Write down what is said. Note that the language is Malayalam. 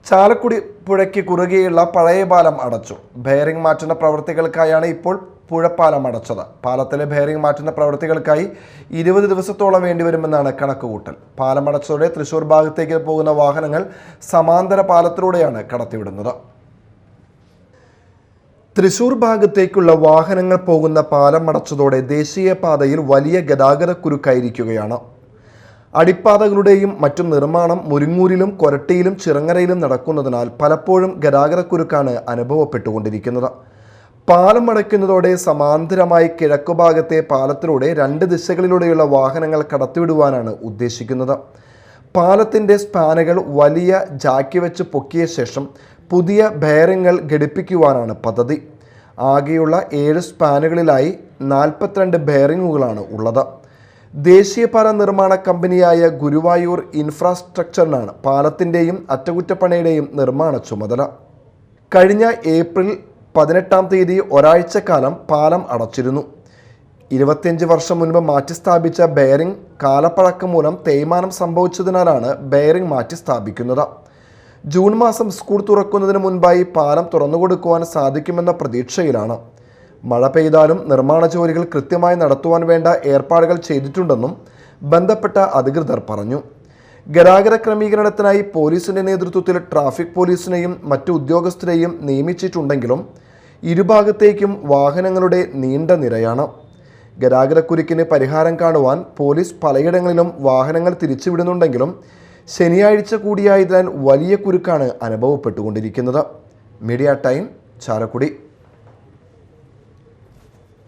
ചാലക്കുടി പുഴയ്ക്ക് കുറുകെയുള്ള പഴയ പാലം അടച്ചു. ബെയറിംഗ് മാറ്റുന്ന പ്രവൃത്തികൾക്കായാണ് ഇപ്പോൾ പുഴപ്പാലം അടച്ചത്. പാലത്തിലെ ബെയറിംഗ് മാറ്റുന്ന പ്രവൃത്തികൾക്കായി 20 ദിവസത്തോളം വേണ്ടിവരുമെന്നാണ് കണക്കുകൂട്ടൽ. പാലം അടച്ചതോടെ തൃശൂർ ഭാഗത്തേക്ക് പോകുന്ന വാഹനങ്ങൾ സമാന്തര പാലത്തിലൂടെയാണ് കടത്തിവിടുന്നത്. തൃശൂർ ഭാഗത്തേക്കുള്ള വാഹനങ്ങൾ പോകുന്ന പാലം അടച്ചതോടെ ദേശീയപാതയിൽ വലിയ ഗതാഗതക്കുരുക്കായിരിക്കുകയാണ്. അടിപ്പാതകളുടെയും മറ്റും നിർമ്മാണം മുരിങ്ങൂരിലും കൊരട്ടിയിലും ചിറങ്ങരയിലും നടക്കുന്നതിനാൽ പലപ്പോഴും ഗതാഗതക്കുരുക്കാണ് അനുഭവപ്പെട്ടുകൊണ്ടിരിക്കുന്നത്. പാലം അടയ്ക്കുന്നതോടെ സമാന്തരമായി കിഴക്കുഭാഗത്തെ പാലത്തിലൂടെ 2 ദിശകളിലൂടെയുള്ള വാഹനങ്ങൾ കടത്തിവിടുവാനാണ് ഉദ്ദേശിക്കുന്നത്. പാലത്തിൻ്റെ സ്പാനുകൾ വലിയ ജാക്കി വെച്ച് പൊക്കിയ ശേഷം പുതിയ ബെയറിങ്ങൾ ഘടിപ്പിക്കുവാനാണ് പദ്ധതി. ആകെയുള്ള 7 സ്പാനുകളിലായി 42 ബെയറിങ്ങുകളാണ് ഉള്ളത്. ദേശീയപാത നിർമ്മാണ കമ്പനിയായ ഗുരുവായൂർ ഇൻഫ്രാസ്ട്രക്ചറിനാണ് പാലത്തിൻ്റെയും അറ്റകുറ്റപ്പണിയുടെയും നിർമ്മാണ ചുമതല. കഴിഞ്ഞ ഏപ്രിൽ 18-ാം തീയതി ഒരാഴ്ചക്കാലം പാലം അടച്ചിരുന്നു. 25 വർഷം മുൻപ് മാറ്റി സ്ഥാപിച്ച ബെയറിംഗ് കാലപ്പഴക്കം മൂലം തേയ്മാനം സംഭവിച്ചതിനാലാണ് ബെയറിംഗ് മാറ്റി സ്ഥാപിക്കുന്നത്. ജൂൺ മാസം സ്കൂൾ തുറക്കുന്നതിന് മുൻപായി പാലം തുറന്നുകൊടുക്കുവാൻ സാധിക്കുമെന്ന പ്രതീക്ഷയിലാണ്. മഴ പെയ്താലും നിർമ്മാണ ജോലികൾ കൃത്യമായി നടത്തുവാൻ വേണ്ട ഏർപ്പാടുകൾ ചെയ്തിട്ടുണ്ടെന്നും ബന്ധപ്പെട്ട അധികൃതർ പറഞ്ഞു. ഗതാഗത ക്രമീകരണത്തിനായി പോലീസിന്റെ നേതൃത്വത്തിൽ ട്രാഫിക് പോലീസിനെയും മറ്റു ഉദ്യോഗസ്ഥരെയും നിയമിച്ചിട്ടുണ്ടെങ്കിലും ഇരുഭാഗത്തേക്കും വാഹനങ്ങളുടെ നീണ്ട നിരയാണ്. ഗതാഗതക്കുരുക്കിന് പരിഹാരം കാണുവാൻ പോലീസ് പലയിടങ്ങളിലും വാഹനങ്ങൾ തിരിച്ചുവിടുന്നുണ്ടെങ്കിലും ശനിയാഴ്ച കൂടിയായതിനാൽ വലിയ കുരുക്കാണ് അനുഭവപ്പെട്ടുകൊണ്ടിരിക്കുന്നത്. Media time, Chalakudy.